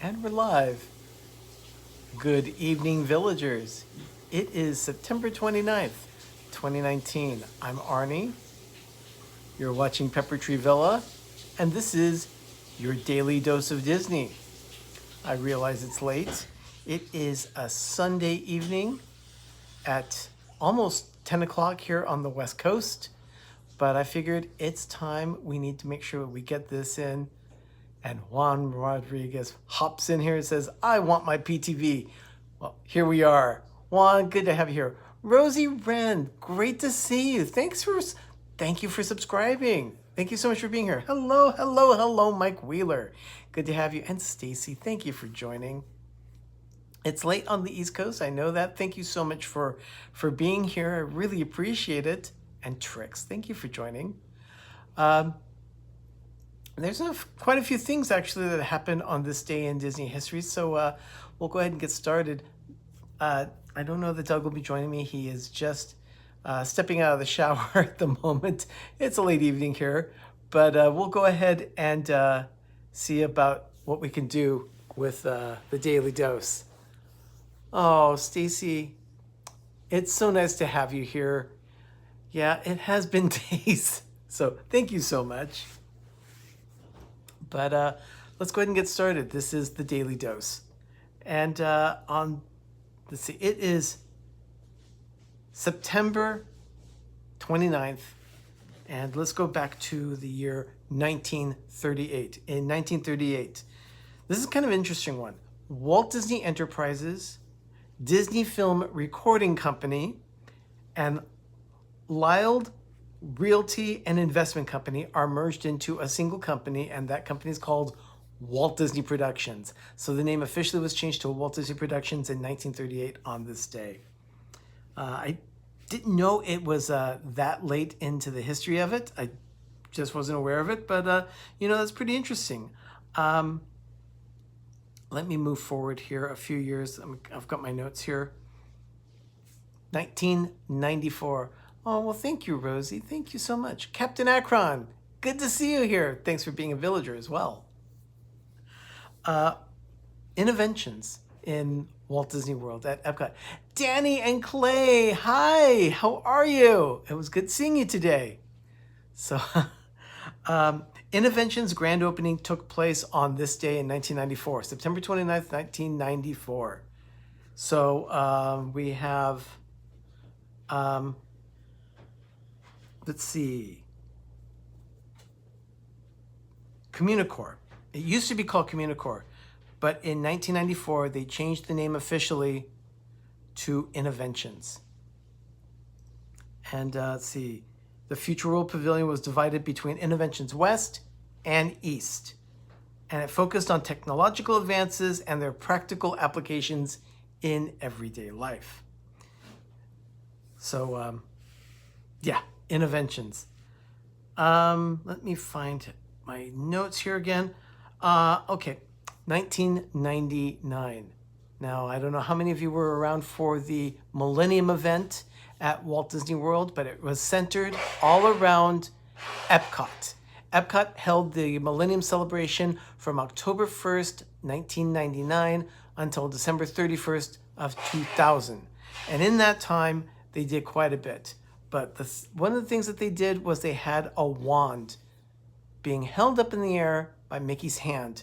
And we're live. Good evening, villagers. It is September 29th, 2019. I'm Arnie. You're watching Pepper Tree Villa, and this is your daily dose of Disney. I realize it's late. It is a Sunday evening at almost 10 o'clock here on the West Coast, but I figured it's time we need to make sure we get this in. And Juan Rodriguez hops in here and says, I want my PTV. Well, here we are. Juan, good to have you here. Rosie Wren, great to see you. Thank you for subscribing. Thank you so much for being here. Hello, Mike Wheeler. Good to have you. And Stacy, thank you for joining. It's late on the East Coast. I know that. Thank you so much for being here. I really appreciate it. And Trix, thank you for joining. There's quite a few things actually that happened on this day in Disney history, so we'll go ahead and get started. I don't know that Doug will be joining me. He is just stepping out of the shower at the moment. It's a late evening here, but we'll go ahead and see about what we can do with the Daily Dose. Oh, Stacy, it's so nice to have you here. Yeah, it has been days, so thank you so much. But let's go ahead and get started. This is the Daily Dose. And let's see, it is September 29th. And let's go back to the year 1938. In 1938, this is kind of an interesting one. Walt Disney Enterprises, Disney Film Recording Company, and Lyle Realty and Investment Company are merged into a single company, and that company is called Walt Disney Productions. So the name officially was changed to Walt Disney Productions in 1938 on this day. I didn't know it was that late into the history of it. I just wasn't aware of it, but that's pretty interesting. Let me move forward here a few years. I've got my notes here. 1994. Oh, well, thank you, Rosie. Thank you so much. Captain Akron, good to see you here. Thanks for being a villager as well. Interventions in Walt Disney World at Epcot. Danny and Clay, hi, how are you? It was good seeing you today. So, Interventions grand opening took place on this day in 1994, September 29th, 1994. So, we have... let's see. Communicore. It used to be called Communicore, but in 1994, they changed the name officially to Interventions. And let's see. The Future World Pavilion was divided between Interventions West and East, and it focused on technological advances and their practical applications in everyday life. So, yeah. Interventions. Let me find my notes here again. Okay, 1999. Now, I don't know how many of you were around for the Millennium event at Walt Disney World, but it was centered all around Epcot. Epcot held the Millennium Celebration from October 1st, 1999 until December 31st of 2000. And in that time, they did quite a bit. But one of the things that they did was they had a wand being held up in the air by Mickey's hand.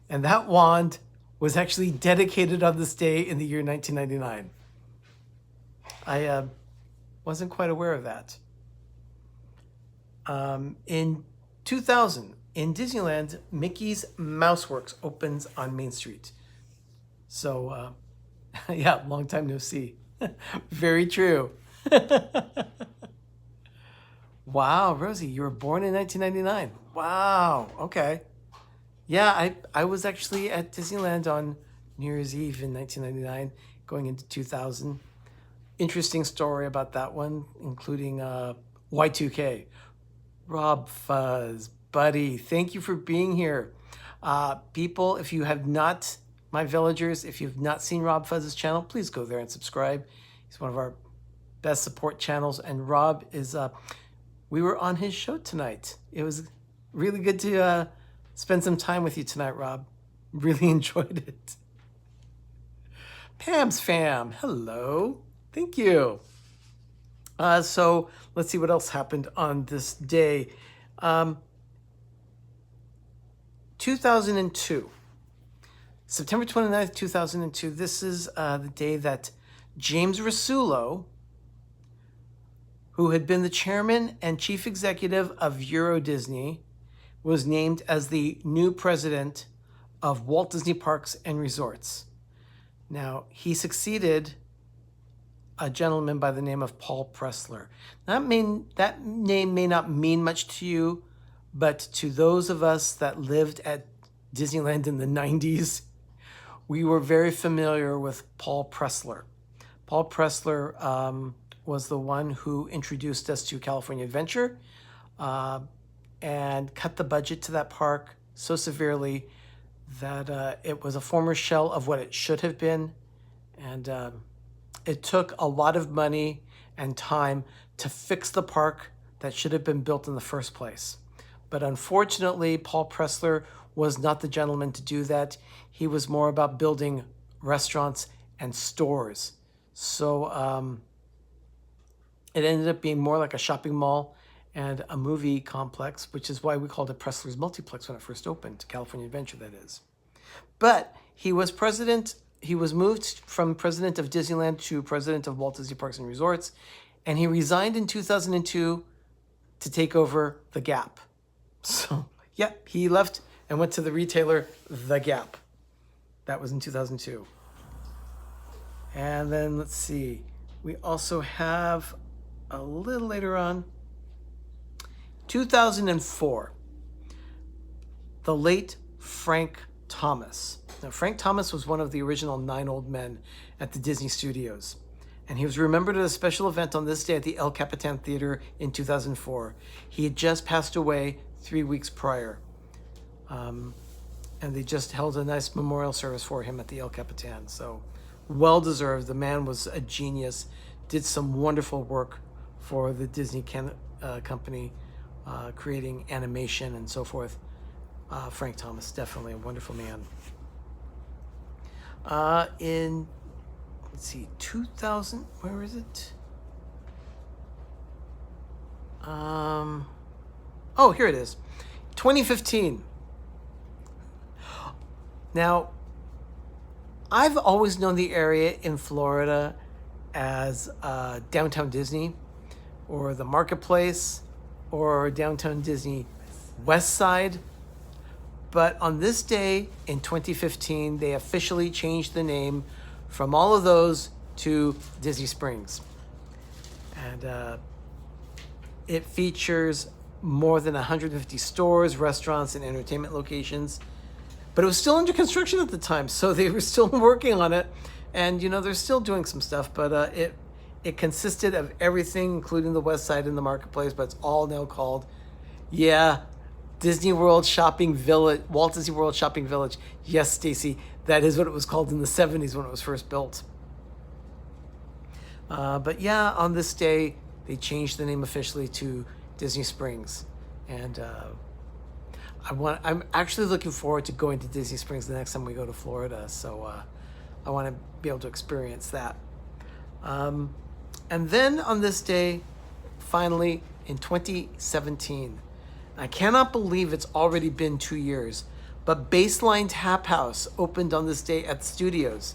And that wand was actually dedicated on this day in the year 1999. I wasn't quite aware of that. In 2000, in Disneyland, Mickey's Mouseworks opens on Main Street. So, yeah, long time no see. Very true. Wow, Rosie, you were born in 1999. Wow, okay. Yeah, I was actually at Disneyland on New Year's Eve in 1999, going into 2000. Interesting story about that one, including Y2K. Rob Fuzz, buddy, thank you for being here. People, if you have not, my villagers, if you've not seen Rob Fuzz's channel, please go there and subscribe. He's one of our best support channels, and Rob is we were on his show tonight. It was really good to spend some time with you tonight, Rob. Really enjoyed it. Pam's fam, hello. Thank you. So let's see what else happened on this day. 2002. September 29th, 2002. This is the day that James Rasulo, who had been the chairman and chief executive of Euro Disney, was named as the new president of Walt Disney Parks and Resorts. Now, he succeeded a gentleman by the name of Paul Pressler. That name may not mean much to you, but to those of us that lived at Disneyland in the 90s, we were very familiar with Paul Pressler. Paul Pressler was the one who introduced us to California Adventure and cut the budget to that park so severely that it was a former shell of what it should have been. And it took a lot of money and time to fix the park that should have been built in the first place. But unfortunately, Paul Pressler was not the gentleman to do that. He was more about building restaurants and stores. So it ended up being more like a shopping mall and a movie complex, which is why we called it Pressler's Multiplex when it first opened, California Adventure, that is. But he was moved from president of Disneyland to president of Walt Disney Parks and Resorts, and he resigned in 2002 to take over The Gap. So, yeah, he left and went to the retailer The Gap. That was in 2002. And then, let's see, we also have a little later on, 2004, the late Frank Thomas. Now, Frank Thomas was one of the original 9 old men at the Disney Studios, and he was remembered at a special event on this day at the El Capitan Theater in 2004. He had just passed away 3 weeks prior, and they just held a nice memorial service for him at the El Capitan. So, well-deserved. The man was a genius, did some wonderful work for the Disney company, creating animation and so forth. Frank Thomas, definitely a wonderful man. In, let's see, 2000, where is it? Oh, here it is. 2015. Now, I've always known the area in Florida as Downtown Disney, or the Marketplace, or Downtown Disney West Side. But on this day in 2015, they officially changed the name from all of those to Disney Springs. And it features more than 150 stores, restaurants, and entertainment locations. But it was still under construction at the time, so they were still working on it. And, they're still doing some stuff, but it consisted of everything, including the West Side and the Marketplace, but it's all now called, Disney World Shopping Village, Walt Disney World Shopping Village. Yes, Stacy, that is what it was called in the 70s when it was first built. But yeah, on this day, they changed the name officially to Disney Springs. And I'm actually looking forward to going to Disney Springs the next time we go to Florida. So I want to be able to experience that. And then on this day, finally, in 2017, I cannot believe it's already been 2 years, but Baseline Tap House opened on this day at the studios.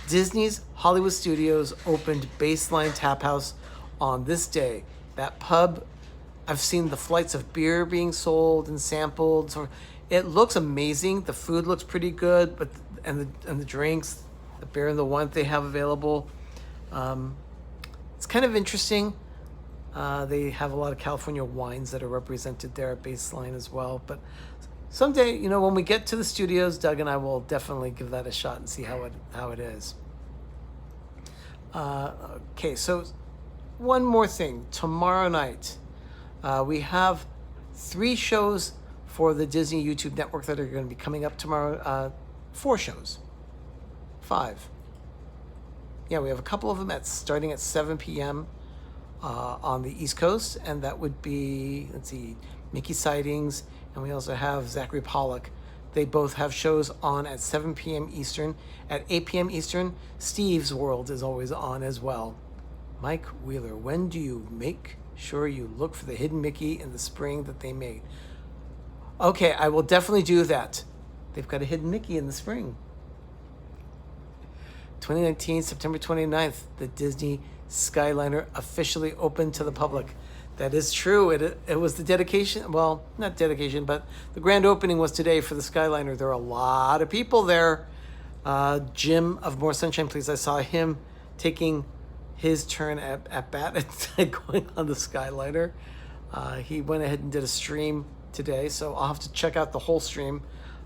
Disney's Hollywood Studios opened Baseline Tap House on this day. That pub, I've seen the flights of beer being sold and sampled. So it looks amazing. The food looks pretty good, but and the drinks, the beer and the wine they have available. It's kind of interesting. They have a lot of California wines that are represented there at Baseline as well. But someday, when we get to the studios, Doug and I will definitely give that a shot and see how it is. Okay, so one more thing. Tomorrow night, we have 3 shows for the Disney YouTube network that are going to be coming up tomorrow. 4 shows. 5. Yeah, we have a couple of them starting at 7 p.m. On the East Coast, and that would be, let's see, Mickey Sightings and we also have Zachary Pollock. They both have shows on at 7 p.m. Eastern. At 8 p.m. Eastern, Steve's World is always on as well. Mike Wheeler, when do you make sure you look for the hidden Mickey in the spring that they made? Okay, I will definitely do that. They've got a hidden Mickey in the spring. 2019, September 29th, the Disney Skyliner officially opened to the public. That is true. It was the dedication, well, not dedication, but the grand opening was today for the Skyliner. There are a lot of people there. Jim of More Sunshine Please, I saw him taking his turn at bat and going on the Skyliner. He went ahead and did a stream today, so I'll have to check out the whole stream.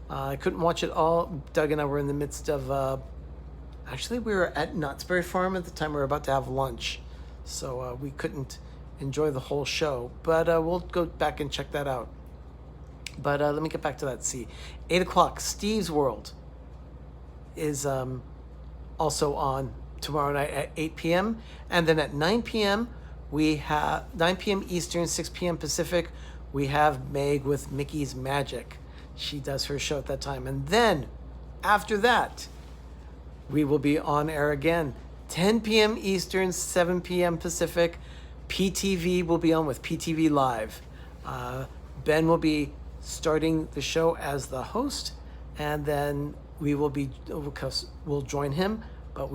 I couldn't watch it all. Doug and I were in the midst of, actually we were at Knott's Berry Farm at the time. We were about to have lunch, so we couldn't enjoy the whole show, but we'll go back and check that out. But let me get back to that. See, 8 o'clock, Steve's World is also on tomorrow night at 8 p.m. And then at 9 p.m., we have 9 p.m. Eastern, 6 p.m. Pacific, we have Meg with Mickey's Magic. She does her show at that time. And then after that, we will be on air again, 10 p.m. Eastern, 7 p.m. Pacific. PTV will be on with PTV Live. Ben will be starting the show as the host, and then we'll join him, but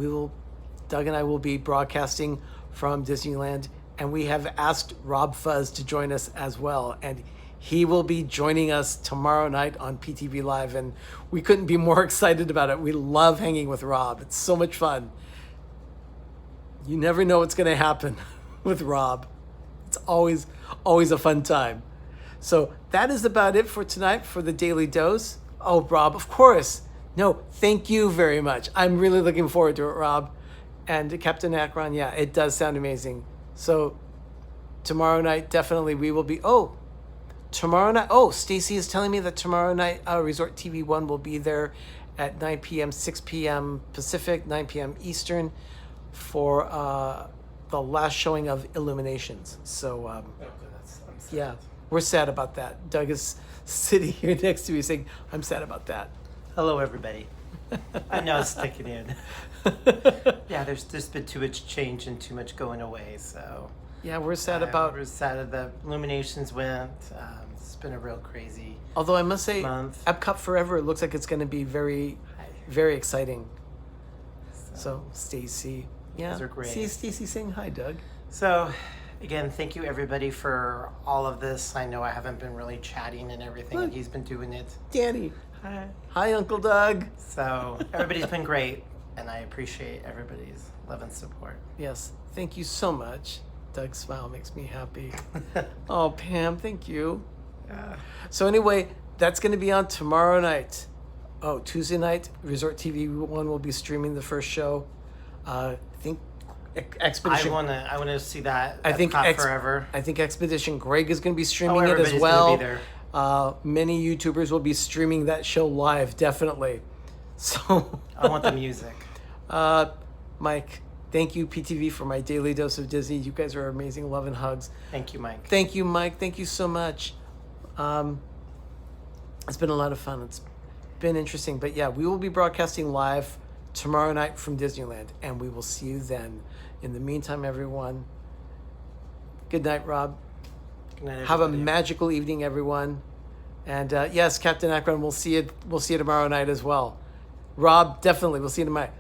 Doug and I will be broadcasting from Disneyland, and we have asked Rob Fuzz to join us as well, and he will be joining us tomorrow night on PTV Live, and we couldn't be more excited about it. We love hanging with Rob. It's so much fun. You never know what's going to happen with Rob. It's always a fun time. So that is about it for tonight for the Daily Dose. Oh, Rob, of course. No, thank you very much. I'm really looking forward to it, Rob. And Captain Akron, yeah, it does sound amazing. So tomorrow night, definitely we will be, tomorrow night, Stacy is telling me that tomorrow night, Resort TV 1 will be there at 9 p.m., 6 p.m. Pacific, 9 p.m. Eastern for the last showing of Illuminations. So, yeah, we're sad about that. Doug is sitting here next to me saying, I'm sad about that. Hello, everybody. I know it's sticking in. Yeah, there's been too much change and too much going away, so. Yeah, we're sad We're sad that Illuminations went. It's been a real crazy Although I must say, month. Epcot Forever, it looks like it's going to be very, very exciting. So Stacy. Yeah. Those are great. See Stacy saying hi, Doug. So, again, thank you everybody for all of this. I know I haven't been really chatting and everything, and he's been doing it. Danny. Hi. Hi, Uncle Doug. So, everybody's been great, and I appreciate everybody's love and support. Yes. Thank you so much. Doug's smile makes me happy. Oh, Pam, thank you. So anyway, that's going to be on tomorrow night. Oh, Tuesday night, Resort TV 1 will be streaming the first show. I think Expedition. I wanna see that. I think Forever. I think Expedition Greg is going to be streaming it as everybody's well. gonna be there. Many YouTubers will be streaming that show live, definitely. So I want the music. Mike, thank you, PTV, for my daily dose of Disney. You guys are amazing. Love and hugs. Thank you, Mike. Thank you, Mike. Thank you so much. It's been a lot of fun. It's been interesting. But yeah, we will be broadcasting live tomorrow night from Disneyland, and we will see you then. In the meantime, everyone, good night, Rob. Good night, everybody. Have a magical evening, everyone. And yes, Captain Akron, we'll see you tomorrow night as well. Rob, definitely, we'll see you tomorrow.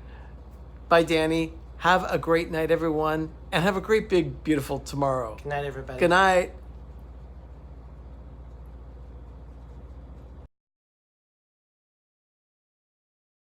Bye, Danny. Have a great night, everyone, and have a great, big, beautiful tomorrow. Good night, everybody. Good night.